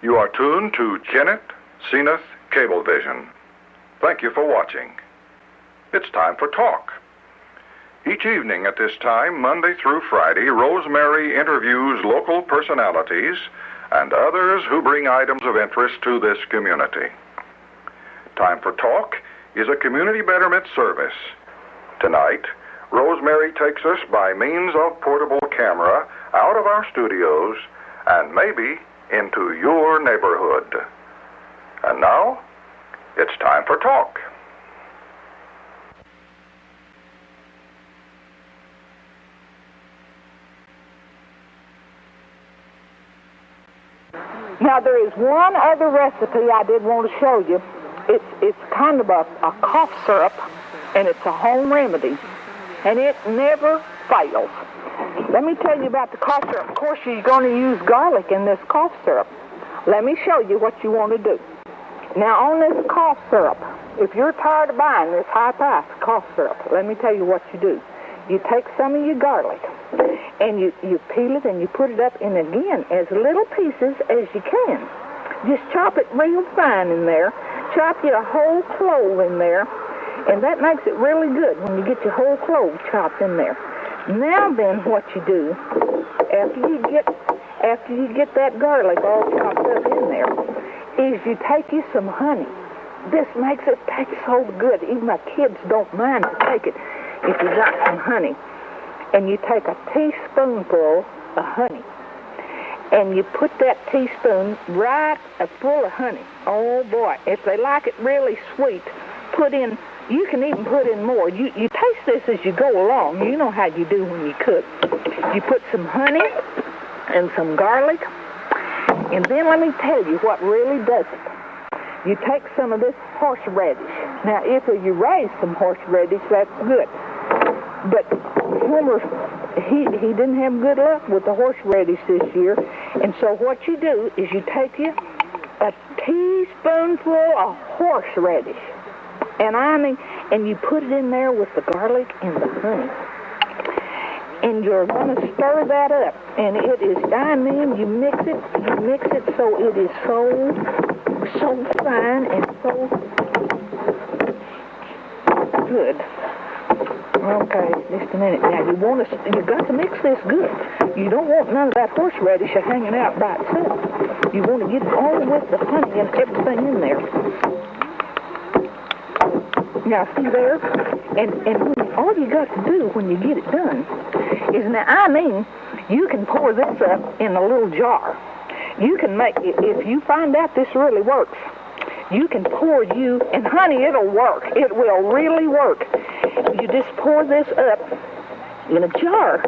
You are tuned to Kennett, Zenith Cablevision. Thank you for watching. It's time for talk. Each evening at this time, Monday through Friday, Rosemary interviews local personalities and others who bring items of interest to this community. Time for Talk is a community betterment service. Tonight, Rosemary takes us by means of portable camera out of our studios and maybe into your neighborhood. And now, it's time for Talk. Now, there is one other recipe I did want to show you. It's kind of a cough syrup, and it's a home remedy, and it never fails. Let me tell you about the cough syrup. Of course, you're going to use garlic in this cough syrup. Let me show you what you want to do. Now, on this cough syrup, if you're tired of buying this high-priced cough syrup, let me tell you what you do. You take some of your garlic, and you peel it and you put it up in, again, as little pieces as you can. Just chop it real fine in there. Chop you a whole clove in there, and that makes it really good when you get your whole clove chopped in there. Now then, what you do, after you get that garlic all chopped up in there, is you take you some honey. This makes it taste so good. Even my kids don't mind to take it if you got some honey. And you take a teaspoonful of honey, and you put that teaspoon right full of honey. Oh boy, if they like it really sweet, you can even put in more. You taste this as you go along. You know how you do when you cook. You put some honey and some garlic, and then let me tell you what really does it. You take some of this horseradish. Now, if you raise some horseradish, that's good. But Homer, he didn't have good luck with the horseradish this year, and so what you do is you take a teaspoonful of horseradish, and you put it in there with the garlic and the honey, and you're going to stir that up, and you mix it so it is so fine and so good. Okay, just a minute. Now, you got to mix this good. You don't want none of that horseradish hanging out by itself. You want to get it all with the honey and everything in there. Now, see there? And all you got to do when you get it done is, you can pour this up in a little jar. You can if you find out this really works, you can and honey, it'll work. It will really work. You just pour this up in a jar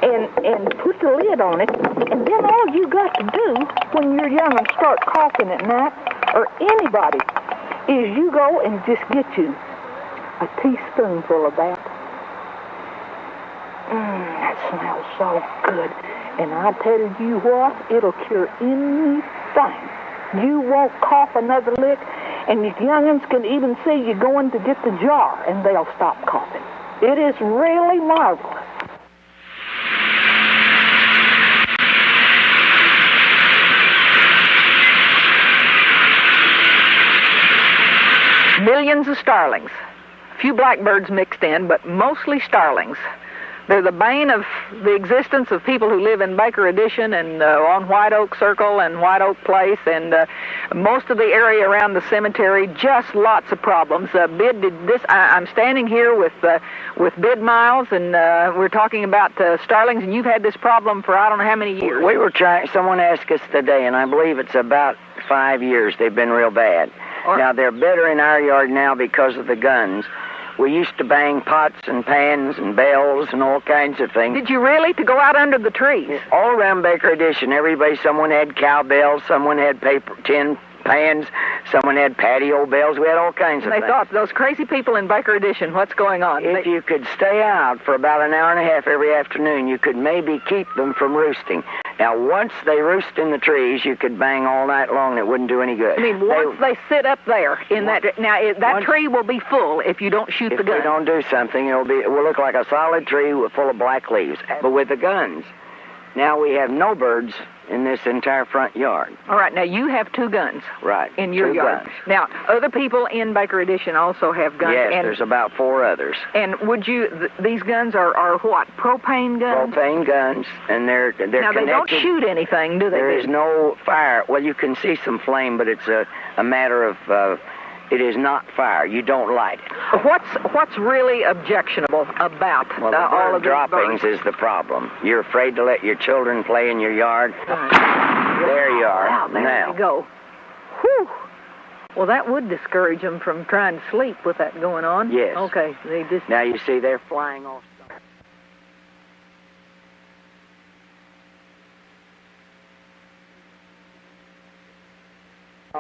and put the lid on it, and then all you got to do when you're young and start coughing at night, or anybody, is you go and just get you a teaspoonful of that. That smells so good. And I tell you what, it'll cure anything. You won't cough another lick, and your young'uns can even see you going to get the jar, and they'll stop coughing. It is really marvelous. Millions of starlings. A few blackbirds mixed in, but mostly starlings. They're the bane of the existence of people who live in Baker Addition and on White Oak Circle and White Oak Place and most of the area around the cemetery. Just lots of problems. I'm standing here with Bid Miles, and we're talking about starlings, and you've had this problem for I don't know how many years. We were trying. Someone asked us today, and I believe it's about 5 years they've been real bad. Now, they're better in our yard now because of the guns. We used to bang pots and pans and bells and all kinds of things. Did you really? To go out under the trees? All around Baker Addition, someone had cowbells, someone had tin pans, someone had patio bells. We had all kinds of things. They thought, those crazy people in Baker Addition, what's going on? If you could stay out for about an hour and a half every afternoon, you could maybe keep them from roosting. Now, once they roost in the trees, you could bang all night long and it wouldn't do any good. I mean, once they sit up there in that... Now, that tree will be full if you don't shoot the gun. If we don't do something, it will look like a solid tree full of black leaves. But with the guns, now we have no birds in this entire front yard. All right, now you have 2 guns. Right. In your 2 yard. guns. Now, other people in Baker Addition also have guns. Yes, and there's about 4 others. And would you? These guns are what? Propane guns. Propane guns, and they're now connected. They don't shoot anything, do they? There is no fire. Well, you can see some flame, but it's a matter of. It is not fire. You don't light it. What's really objectionable about well, the all of these droppings birds? is the problem. You're afraid to let your children play in your yard. There you are. Wow, there now. you go. Whew. Well, that would discourage them from trying to sleep with that going on. Yes. Okay. They just. Now you see they're flying off.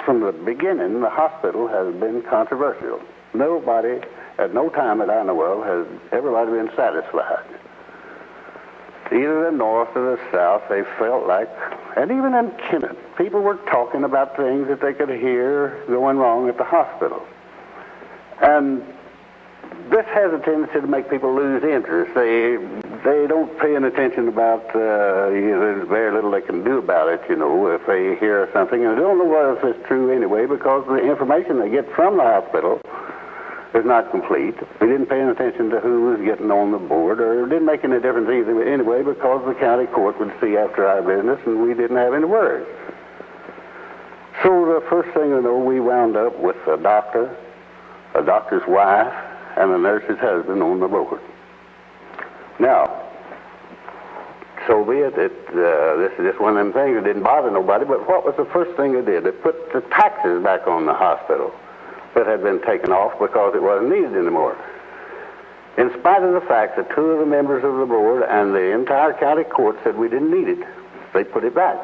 From the beginning, the hospital has been controversial. Nobody, at no time that I know of, has everybody been satisfied. Either the north or the south, they felt like, and even in Kennett, people were talking about things that they could hear going wrong at the hospital. And this has a tendency to make people lose interest. They don't pay any attention about, there's very little they can do about it, if they hear something. And they don't know whether it's true anyway, because the information they get from the hospital is not complete. We didn't pay any attention to who was getting on the board, or it didn't make any difference either anyway, because the county court would see after our business, and we didn't have any words. So the first thing you know, we wound up with a doctor's wife, and a nurse's husband on the board. Now, so be it. This is just one of them things that didn't bother nobody, but what was the first thing they did? They put the taxes back on the hospital that had been taken off because it wasn't needed anymore. In spite of the fact that 2 of the members of the board and the entire county court said we didn't need it, they put it back.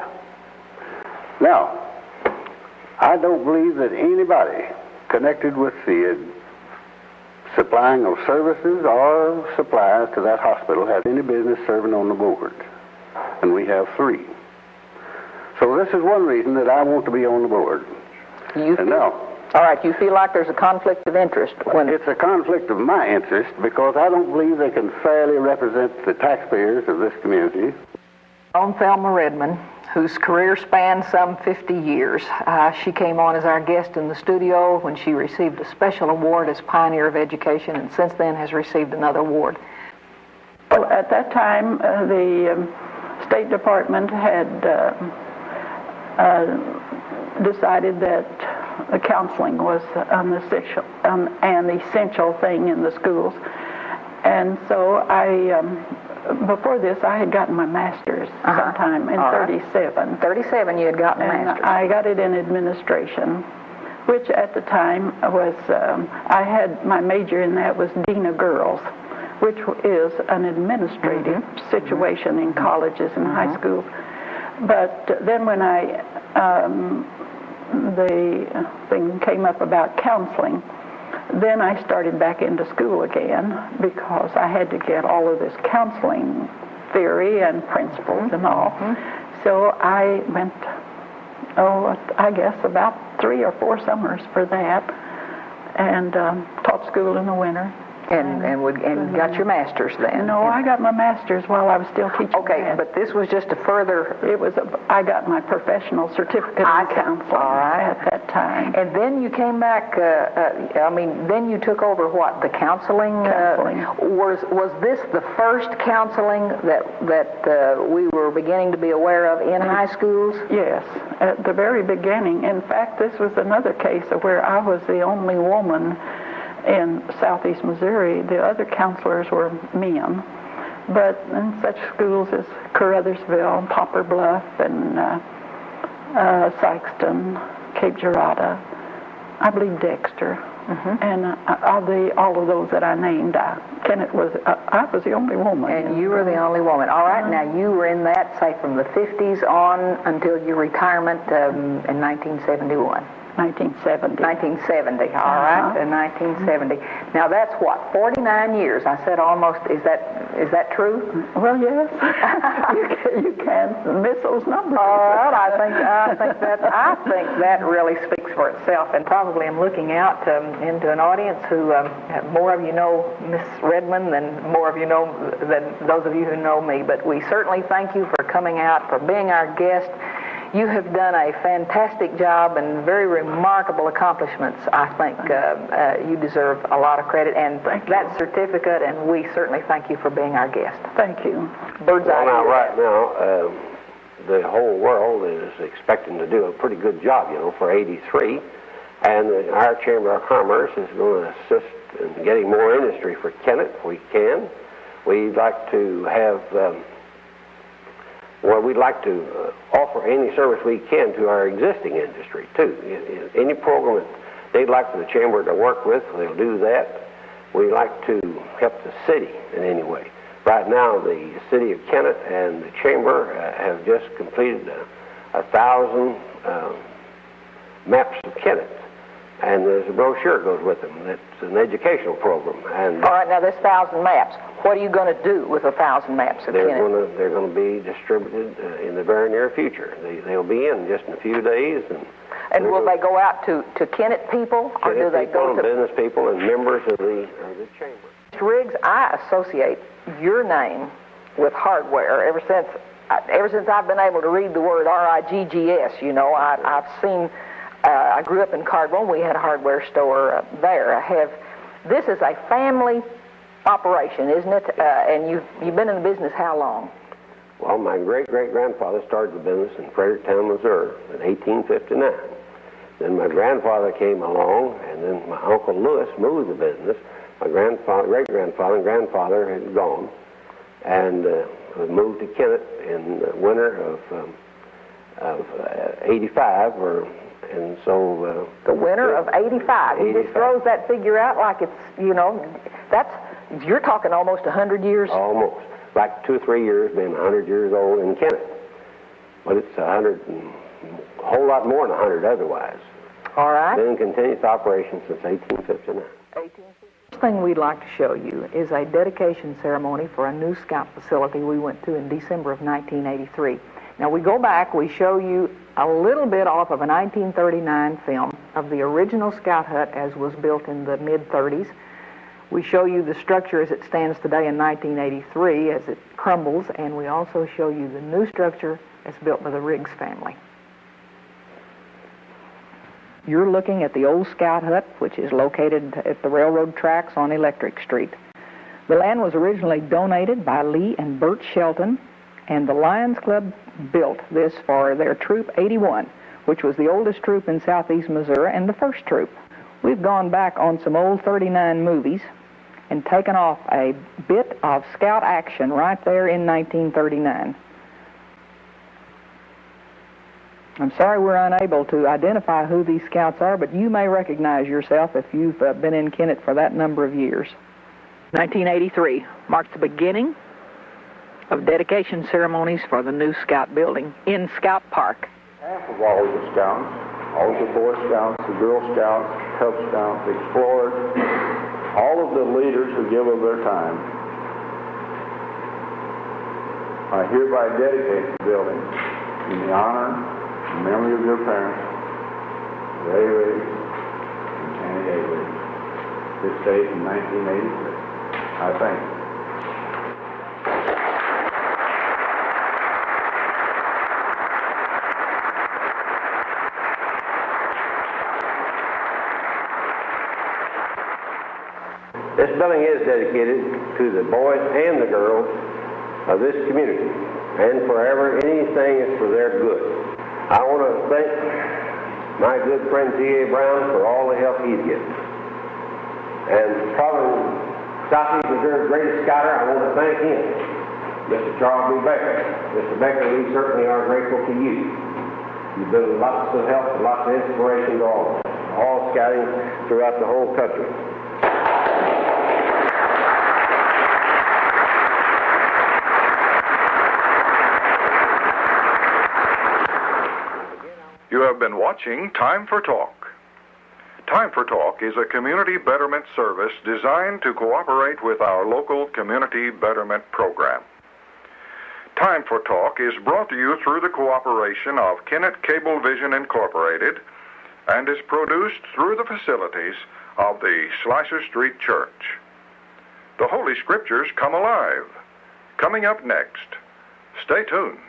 Now, I don't believe that anybody connected with the supplying of services or supplies to that hospital has any business serving on the board. And we have 3. So this is one reason that I want to be on the board. All right, you feel like there's a conflict of interest when it's a conflict of my interest, because I don't believe they can fairly represent the taxpayers of this community. on Thelma Redman, whose career spanned some 50 years. She came on as our guest in the studio when she received a special award as Pioneer of Education, and since then has received another award. Well, at that time, the State Department had decided that counseling was an essential thing in the schools. And so before this, I had gotten my master's sometime in 37. 37 you had gotten a master's. I got it in administration, which at the time was, I had my major in that was Dean of Girls, which is an administrative situation in colleges and high schools. But then when the thing came up about counseling, then I started back into school again because I had to get all of this counseling theory and principles and all. So I went, I guess about 3 or 4 summers for that, and taught school in the winter. And got your master's then? No, I got my master's while I was still teaching. Okay, math. but this was just a further... I got my professional certificate in counseling at that time. And then you came back, then you took over what, the counseling? Was this the first counseling that we were beginning to be aware of in high schools? Yes, at the very beginning. In fact, this was another case where I was the only woman in southeast Missouri. The other counselors were men, but in such schools as Caruthersville, Poplar Bluff, and Sykeston, Cape Girardeau, I believe Dexter, and all of those that I named, Kennett I was the only woman. And you were the only woman. All right, now you were in that, say, from the 50s on until your retirement in 1971. 1970. 1970, all right, 1970. Now that's what, 49 years? I said almost. Is that true? Well, yes. you can't miss those numbers. All right, I think that really speaks for itself. And probably I'm looking out into an audience who more of you know Miss Redman than more of you know than those of you who know me. But we certainly thank you for coming out, for being our guest. You have done a fantastic job and very remarkable accomplishments. I think you deserve a lot of credit and that certificate, and we certainly thank you for being our guest. Thank you. Bird's eye. Well, now, right now, the whole world is expecting to do a pretty good job, for 83, and our Chamber of Commerce is going to assist in getting more industry for Kennett if we can. We'd like to have... we'd like to offer any service we can to our existing industry, too. Any program that they'd like for the Chamber to work with, they'll do that. We like to help the city in any way. Right now, the city of Kennett and the Chamber have just completed 1,000 maps of Kennett. And there's a brochure goes with them. That's an educational program. And all right, now this 1,000 maps, what are you going to do with 1,000 maps of Kennett? They're going to be distributed in the very near future. They'll be in just in a few days. And will they go out to Kennett people, or do they go to business people and members of the Chamber? Mr. Riggs, I associate your name with hardware ever since I've been able to read the word R-I-G-G-S. I've seen. I grew up in Cardwell. We had a hardware store there. This is a family operation, isn't it? And you've been in the business how long? Well, my great-great-grandfather started the business in Fredericktown, Missouri in 1859. Then my grandfather came along, and then my Uncle Lewis moved the business. My great-grandfather and grandfather had gone, and we moved to Kennett in the winter of 85, and so... the winter of 85. He just throws that figure out like it's, you're talking almost 100 years. Almost. Like 2 or 3 years being 100 years old in Kennett. But it's a whole lot more than 100 otherwise. All right. Been in continuous operation since 1859. First thing we'd like to show you is a dedication ceremony for a new scout facility we went to in December of 1983. Now we go back, we show you a little bit off of a 1939 film of the original scout hut as was built in the mid-30s. We show you the structure as it stands today in 1983 as it crumbles, and we also show you the new structure as built by the Riggs family. You're looking at the old scout hut, which is located at the railroad tracks on Electric Street. The land was originally donated by Lee and Bert Shelton, and the Lions Club built this for their Troop 81, which was the oldest troop in southeast Missouri and the first troop. We've gone back on some old 39 movies and taken off a bit of scout action right there in 1939. I'm sorry we're unable to identify who these scouts are, but you may recognize yourself if you've been in Kennett for that number of years. 1983 marked the beginning of dedication ceremonies for the new scout building in Scout Park. Half of all the scouts, all the Boy Scouts, the Girl Scouts, Cub Scouts, the Explorers, all of the leaders who give of their time, I hereby dedicate the building in the honor and memory of your parents, Ray Riggs and Annie A. Riggs, this date in 1983. I thank you. This building is dedicated to the boys and the girls of this community, and forever anything is for their good. I want to thank my good friend T.A. Brown for all the help he's given. And probably Southeast Missouri's greatest scouter, I want to thank him, Mr. Charles B. Becker. Mr. Becker, we certainly are grateful to you. You've been lots of help and lots of inspiration to all scouting throughout the whole country. You have been watching Time for Talk. Time for Talk is a community betterment service designed to cooperate with our local community betterment program. Time for Talk is brought to you through the cooperation of Kennett Cablevision Incorporated and is produced through the facilities of the Slicer Street Church. The Holy Scriptures come alive. Coming up next. Stay tuned.